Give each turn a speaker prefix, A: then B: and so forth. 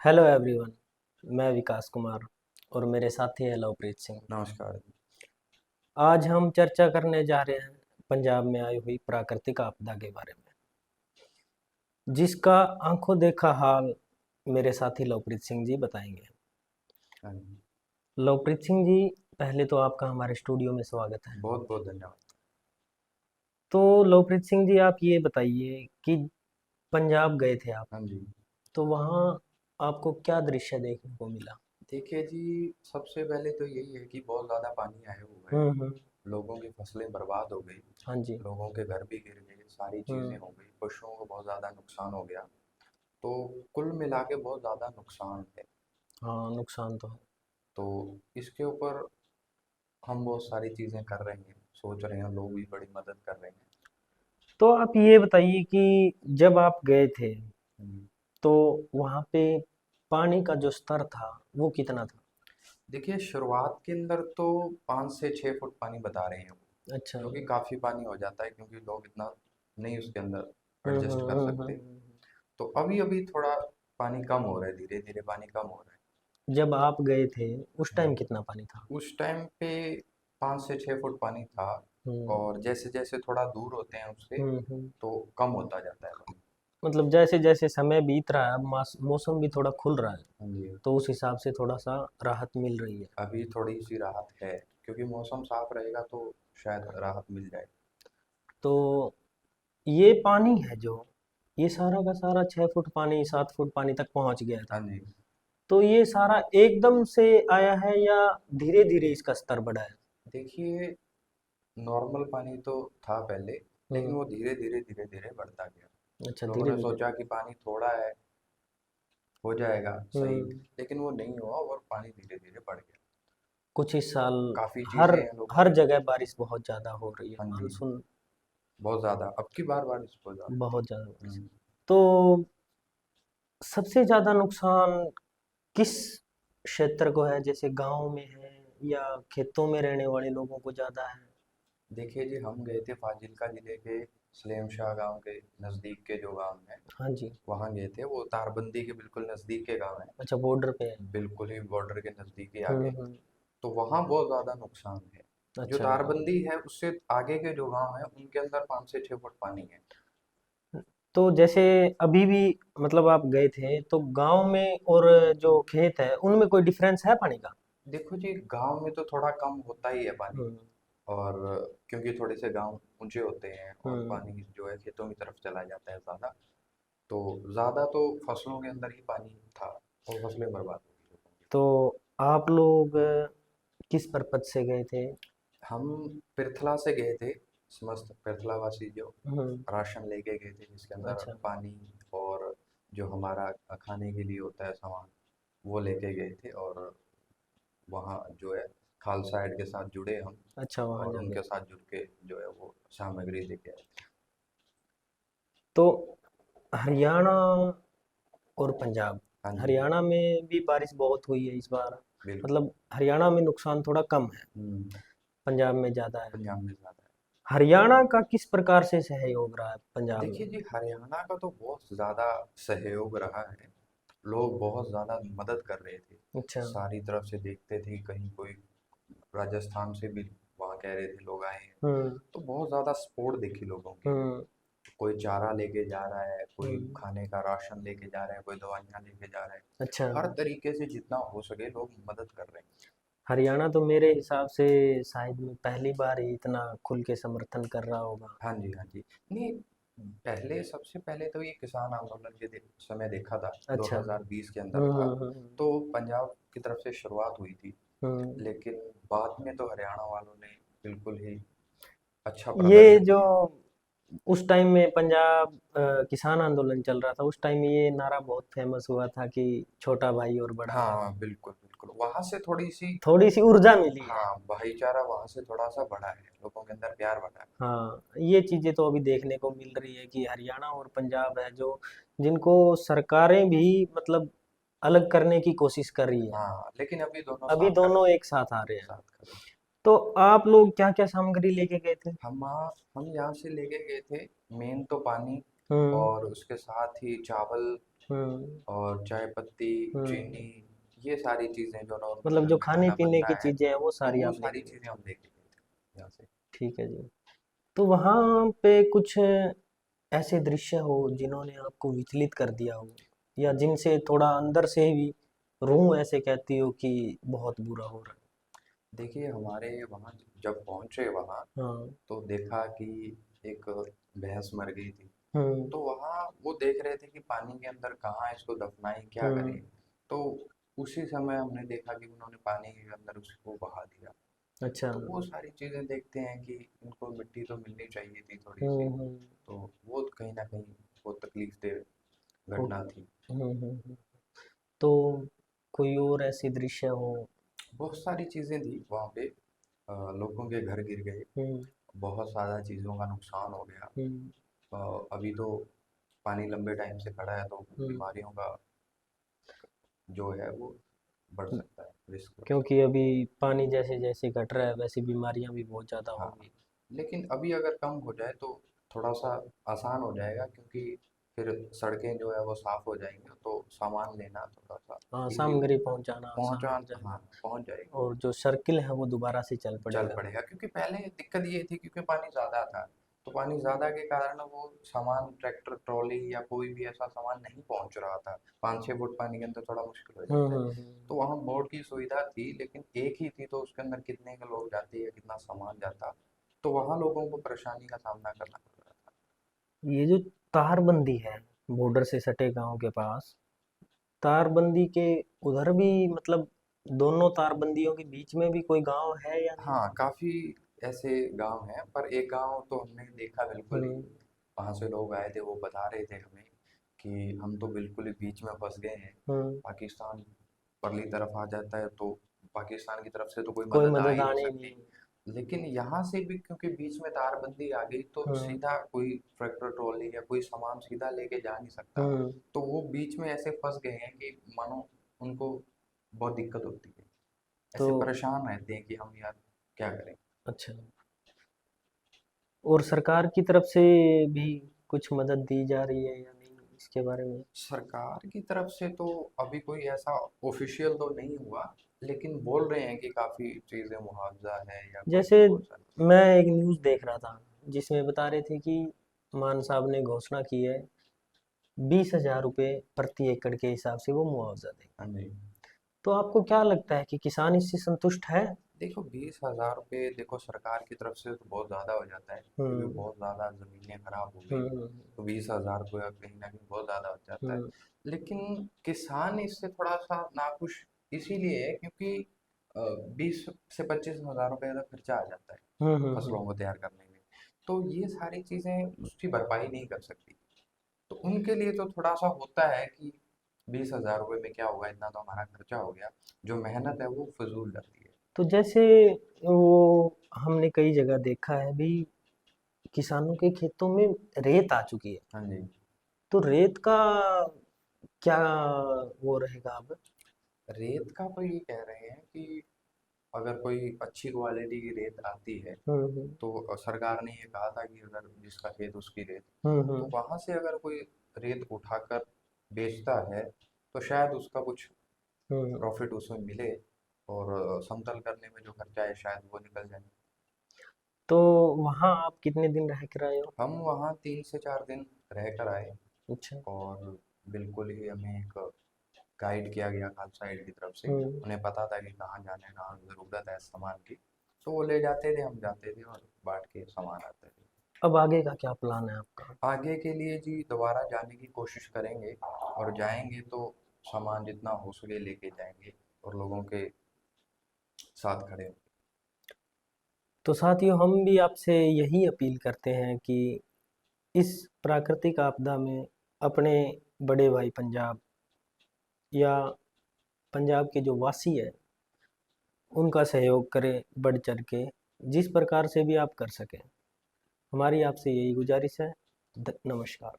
A: Hello everyone. मैं विकास कुमार और मेरे साथी है लवप्रीत सिंह।
B: नमस्कार जी।
A: आज हम चर्चा करने जा रहे हैं पंजाब में आई हुई प्राकृतिक आपदा के बारे में, जिसका आंखों देखा हाल मेरे साथी लवप्रीत सिंह जी बताएंगे।
B: हाँ जी।
A: लवप्रीत सिंह जी, पहले तो आपका हमारे स्टूडियो में स्वागत है।
B: बहुत बहुत धन्यवाद।
A: तो लवप्रीत सिंह जी, आप ये बताइए कि पंजाब गए थे आप,
B: हाँ जी।
A: तो वहाँ आपको क्या दृश्य देखने को मिला?
B: देखिए जी, सबसे पहले तो यही है कि बहुत ज़्यादा पानी आया हुआ है।
A: हम्म।
B: लोगों की फसलें बर्बाद हो गई।
A: हाँ जी।
B: लोगों के घर भी गिर गए, सारी चीज़ें
A: हम्म।
B: हो गई, पशुओं को बहुत ज़्यादा नुकसान हो गया। तो कुल मिला के बहुत ज़्यादा नुकसान है।
A: हाँ, नुकसान तो है।
B: तो इसके ऊपर हम बहुत सारी चीज़ें कर रहे हैं, सोच रहे हैं, लोग भी बड़ी मदद कर रहे हैं।
A: तो आप ये बताइए कि जब आप गए थे
B: हम्म।
A: तो वहाँ पे पानी का जो स्तर था वो कितना था?
B: देखिए, शुरुआत के अंदर तो 5 से 6 फुट पानी बता रहे हैं वो,
A: अच्छा।
B: जो कि काफ़ी पानी हो जाता है क्योंकि लोग इतना नहीं उसके अंदर
A: हम्म
B: एडजस्ट
A: हम्म
B: कर
A: हम्म हम्म,
B: सकते।
A: हम्म।
B: तो अभी अभी थोड़ा पानी कम हो रहा है, धीरे धीरे पानी कम हो रहा
A: जब आप गए थे उस
B: है।
A: टाइम कितना पानी था?
B: उस टाइम पे 5 से 6 फुट पानी था।
A: हम्म
B: और जैसे जैसे थोड़ा दूर होते हैं उससे
A: हम्म।
B: तो कम होता जाता है पानी।
A: मतलब जैसे जैसे समय बीत रहा है, अब मौसम भी थोड़ा खुल रहा है,
B: हाँ जी।
A: तो उस हिसाब से थोड़ा सा राहत मिल रही है।
B: अभी थोड़ी सी राहत है, क्योंकि मौसम साफ रहेगा तो शायद राहत मिल जाए।
A: तो ये पानी है जो, ये सारा का सारा 6 फुट पानी 7 फुट पानी तक पहुंच गया
B: हाँ
A: था,
B: जी।
A: तो ये सारा एकदम से आया है या धीरे धीरे इसका स्तर बढ़ा है?
B: देखिए, नॉर्मल पानी तो था पहले, लेकिन
A: हम्म।
B: वो धीरे धीरे धीरे धीरे बढ़ता गया।
A: अच्छा,
B: लोगों
A: धीरे
B: ने
A: धीरे।
B: सोचा कि पानी थोड़ा है, हो जाएगा सही,
A: हम्म।
B: लेकिन वो नहीं हुआ और पानी धीरे धीरे बढ़ गया।
A: कुछ इस साल
B: काफ़ी
A: हर
B: चीज़ें हैं लोगों
A: हर
B: ने।
A: जगह बारिश बहुत ज़्यादा हो रही है,
B: हाँ जी।
A: मानसून
B: बहुत ज़्यादा, अब की बार बारिश बहुत ज़्यादा
A: बहुत ज़्यादा बारिश।
B: है।
A: तो सबसे ज़्यादा नुकसान किस क्षेत्र को है? जैसे गांव में है या खेतों में रहने वाले लोगों को ज़्यादा है?
B: देखिए जी, हम गए थे फाजिल्का जिले के सलेम शाह गांव के नज़दीक के जो गांव हैं,
A: हाँ जी।
B: वहाँ गए थे। वो तारबंदी के बिल्कुल नज़दीक के गांव हैं,
A: अच्छा, बॉर्डर पे है।
B: बिल्कुल ही बॉर्डर के नज़दीक ही आगे।
A: हम्म।
B: तो वहाँ बहुत ज़्यादा नुकसान है। जो
A: अच्छा।
B: तारबंदी है उससे आगे के जो गांव हैं उनके अंदर 5 से 6 फुट पानी है।
A: तो जैसे अभी भी, मतलब आप गए थे तो गांव में और जो खेत है उनमें कोई डिफरेंस है पानी का?
B: देखो जी, गांव में तो थोड़ा कम होता ही है पानी।
A: हम्म
B: और क्योंकि थोड़े से गांव ऊंचे होते हैं और
A: हम्म।
B: पानी जो है खेतों की तरफ चला जाता है ज़्यादा। तो ज़्यादा तो फसलों के अंदर ही पानी था और फसलें बर्बाद हो गई लोगों की।
A: तो आप लोग किस पर्पज से गए थे?
B: हम पिरथला से गए थे, समस्त पिरथलावासी जो
A: हम्म।
B: राशन लेके गए थे, जिसके अंदर
A: अच्छा।
B: पानी और जो हमारा खाने के लिए होता है सामान, वो लेके गए थे। और वहाँ जो है खालसा एड के साथ जुड़े हम,
A: अच्छा, वहाँ
B: और
A: जाके।
B: उनके साथ जुड़ के जो है वो सामग्री लेके आए थे।
A: तो हरियाणा और पंजाब,
B: हाँ जी।
A: हरियाणा में भी बारिश बहुत हुई है इस बार।
B: बिल्कुल।
A: मतलब हरियाणा में नुकसान थोड़ा कम है,
B: हम्म।
A: पंजाब में ज़्यादा है।
B: पंजाब में ज़्यादा है।
A: हरियाणा का किस प्रकार से सहयोग रहा है पंजाब में?
B: देखिए जी, हरियाणा का तो बहुत ज़्यादा सहयोग रहा है। लोग बहुत ज़्यादा मदद कर रहे थे,
A: अच्छा।
B: सारी तरफ से देखते थे। कहीं कोई राजस्थान से भी वहाँ कह रहे थे लोग आए हैं,
A: हम्म
B: तो बहुत ज़्यादा सपोर्ट देखी लोगों की।
A: हम्म
B: कोई चारा लेके जा रहा है, कोई
A: हम्म।
B: खाने का राशन लेके जा रहा है, कोई दवाइयाँ लेके जा रहा है।
A: अच्छा।
B: हर तरीके से जितना हो सके लोग मदद कर रहे हैं।
A: हरियाणा तो मेरे हिसाब से शायद में पहली बार ही इतना खुल के समर्थन कर रहा होगा।
B: हाँ जी, हाँ जी। नहीं, पहले सबसे पहले तो ये किसान आंदोलन के समय देखा था,
A: अच्छा।
B: 2020 के अंदर था।
A: हम्म।
B: तो पंजाब की तरफ से शुरुआत हुई थी,
A: हम्म।
B: लेकिन बाद में तो हरियाणा वालों ने बिल्कुल ही अच्छा
A: ये
B: प्रदर्शन
A: जो
B: किया।
A: उस टाइम में पंजाब किसान आंदोलन चल रहा था, उस टाइम ये नारा बहुत फेमस हुआ था कि छोटा भाई और बड़ा भाई।
B: हाँ, बिल्कुल बिल्कुल, वहां से थोड़ी सी।
A: थोड़ी सी ऊर्जा मिली है।
B: हाँ, भाईचारा वहां से थोड़ा सा बढ़ा है, लोगों के अंदर प्यार बढ़ा है।
A: हाँ, ये चीजें तो अभी देखने को मिल रही है कि हरियाणा और पंजाब है जो, जिनको सरकारें भी मतलब अलग करने की कोशिश कर रही है,
B: हाँ, लेकिन अभी दोनों
A: अभी
B: साथ खड़े
A: दोनों
B: हैं।
A: एक साथ आ रहे हैं।
B: साथ खड़े हैं।
A: तो आप लोग क्या क्या सामग्री लेके गए थे?
B: हम यहाँ से लेके गए थे मेन तो पानी,
A: हम्म
B: और उसके साथ ही चावल, और चाय पत्ती, चीनी,
A: हम्म।
B: ये सारी चीज़ें जो नॉर्मल
A: मतलब
B: घर
A: जो
B: में
A: खाने
B: खाना
A: पीने
B: बनता
A: की
B: है,
A: चीजें हैं वो
B: तो
A: सारी
B: वो
A: आप
B: सारी
A: लेके गए
B: चीज़ें हम लेके गए थे यहाँ से।
A: ठीक है जी। तो वहाँ पे कुछ ऐसे दृश्य हो जिन्होंने आपको विचलित कर दिया हो, या जिनसे थोड़ा अंदर से भी रूह ऐसे कहती हो कि बहुत बुरा हो रहा
B: देखिए हमारे वहाँ जब पहुँचे वहाँ,
A: है। हाँ।
B: तो देखा कि एक भैंस मर गई थी।
A: हम्म।
B: तो वहाँ वो देख रहे थे कि पानी के अंदर कहाँ इसको दफनाएं, क्या
A: हम्म।
B: करें। तो उसी समय हमने देखा कि उन्होंने पानी के अंदर उसको बहा दिया।
A: अच्छा।
B: तो वो सारी चीज़ें देखते हैं कि इनको मिट्टी तो मिलनी चाहिए थी थोड़ी सी।
A: हम्म। हम्म।
B: तो वो कहीं ना कहीं वो तकलीफ दे
A: ओ-
B: घटना थी।
A: तो कोई और ऐसी दृश्य हो।
B: बहुत सारी चीज़ें थी वहाँ पे। लोगों के घर गिर गए,
A: हम्म।
B: बहुत सारा चीज़ों का नुकसान हो गया।
A: हम्म।
B: अभी तो पानी लंबे टाइम से खड़ा है, तो
A: हम्म।
B: बीमारियों का जो है वो बढ़ सकता है, रिस्क बढ़
A: क्योंकि
B: सकता
A: अभी पानी जैसे जैसे घट रहा है वैसी बीमारियां भी बहुत ज़्यादा
B: है। हाँ,
A: होंगी।
B: लेकिन अभी अगर कम हो जाए तो थोड़ा सा आसान हो जाएगा, क्योंकि फिर सड़कें जो है वो साफ हो जाएंगी, तो सामान लेना थोड़ा सा
A: हाँ,
B: इजी हो
A: सामग्री
B: जाएगा।
A: पहुंचाना आसान
B: पहुँचा,
A: हो जाएगा।
B: हाँ पहुँच जाएगी।
A: और जो सर्किल है वो दोबारा से चल
B: चल
A: पड़ेगा।
B: पड़ेगा, क्योंकि पहले दिक्कत ये थी क्योंकि पानी ज़्यादा था। तो पानी ज़्यादा के कारण वो सामान ट्रैक्टर ट्रॉली या कोई भी ऐसा सामान नहीं पहुंच रहा था। 5-6 फुट पानी के अंदर थोड़ा मुश्किल हो जाता है। तो वहाँ बोर्ड की सुविधा थी, लेकिन एक ही थी, तो उसके अंदर कितने के लोग जाते या कितना सामान जाता। तो वहाँ लोगों को परेशानी का सामना करना पड़ रहा था।
A: ये जो तारबंदी है बॉर्डर से सटे गांव के पास, तारबंदी के उधर भी मतलब दोनों तारबंदियों के बीच में भी कोई गांव है या नहीं?
B: हाँ, काफ़ी ऐसे गांव हैं, पर एक गांव तो हमने देखा बिल्कुल ही।
A: हम्म।
B: वहाँ से लोग आए थे, वो बता रहे थे हमें कि हम तो बिल्कुल ही बीच में फंस गए हैं।
A: हम्म।
B: पाकिस्तान परली तरफ आ जाता है, तो पाकिस्तान की तरफ से तो कोई
A: कोई
B: मदद आ
A: मदद
B: ही नहीं
A: आने ही
B: सकती।
A: नहीं।
B: लेकिन यहाँ से भी क्योंकि बीच में तारबंदी आ गई, तो
A: हम्म।
B: सीधा कोई ट्रैक्टर ट्रॉली या कोई सामान सीधा लेके जा नहीं सकता।
A: हम्म।
B: तो वो बीच में ऐसे फंस गए हैं कि मानो उनको बहुत दिक्कत होती है।
A: तो
B: ऐसे परेशान रहते हैं कि हम यार क्या करें।
A: अच्छा, और सरकार की तरफ से भी कुछ मदद दी जा रही है या नहीं इसके बारे में?
B: सरकार की तरफ से तो अभी कोई ऐसा ऑफिशियल तो नहीं हुआ, लेकिन बोल रहे हैं कि काफ़ी चीज़ें मुआवजा है या कोई
A: जैसे
B: बहुत सारी चीज़ें।
A: मैं एक न्यूज़ देख रहा था जिसमें बता रहे थे कि मान साहब ने घोषणा की है 20,000 रुपये प्रति एकड़ के हिसाब से वो मुआवजा देंगे।
B: हाँ जी।
A: तो आपको क्या लगता है कि किसान इससे संतुष्ट है?
B: देखो 20,000 रुपये देखो सरकार की तरफ से तो बहुत ज़्यादा हो जाता है, क्योंकि
A: हम्म।
B: बहुत ज़्यादा ज़मीनें खराब हो गई।
A: हम्म।
B: तो 20,000 रुपये कहीं ना कहीं बहुत ज़्यादा हो जाता है।
A: हम्म।
B: लेकिन किसान इससे थोड़ा सा नाखुश इसीलिए है क्योंकि 20 से 25 हज़ार रुपये का खर्चा आ जाता है
A: हम्म। हम्म।
B: फसलों को तैयार करने में। तो ये सारी चीज़ें उसकी भरपाई नहीं कर सकती। तो उनके लिए तो थोड़ा सा होता है कि 20,000 रुपये में क्या होगा, इतना तो हमारा खर्चा हो गया। जो मेहनत है वो फजूल जाती है।
A: तो जैसे वो हमने कई जगह देखा है भी, किसानों के खेतों में रेत आ चुकी है।
B: हाँ जी।
A: तो रेत का क्या वो रहेगा अब?
B: रेत का तो ये कह रहे हैं कि अगर कोई अच्छी क्वालिटी की रेत आती है,
A: हम्म।
B: तो सरकार ने ये कहा था कि अगर जिसका खेत उसकी रेत,
A: हम्म।
B: तो
A: हम्म।
B: वहां से अगर कोई रेत उठाकर बेचता है, तो शायद उसका कुछ
A: हम्म।
B: प्रॉफिट उसमें मिले, और समतल करने में जो खर्चा है शायद वो निकल जाए।
A: तो वहाँ आप कितने दिन रह कर आए हो?
B: हम वहाँ 3 से 4 दिन रह कर आए।
A: अच्छा।
B: और बिल्कुल ही हमें एक गाइड किया गया खालसा एड की तरफ से।
A: हम्म।
B: उन्हें पता था कि कहाँ जाना है, कहाँ ज़रूरत है सामान की। तो वो ले जाते थे, हम जाते थे और बांट के सामान आते थे।
A: अब आगे का क्या प्लान है आपका?
B: आगे के लिए जी दोबारा जाने की कोशिश करेंगे, और जाएंगे तो सामान जितना हो सके लेके जाएंगे और लोगों के साथ खड़े होंगे।
A: तो साथियों, हम भी आपसे यही अपील करते हैं कि इस प्राकृतिक आपदा में अपने बड़े भाई पंजाब या पंजाब के जो वासी है उनका सहयोग करें बढ़ चढ़ के, जिस प्रकार से भी आप कर सकें। हमारी आपसे यही गुजारिश है। नमस्कार।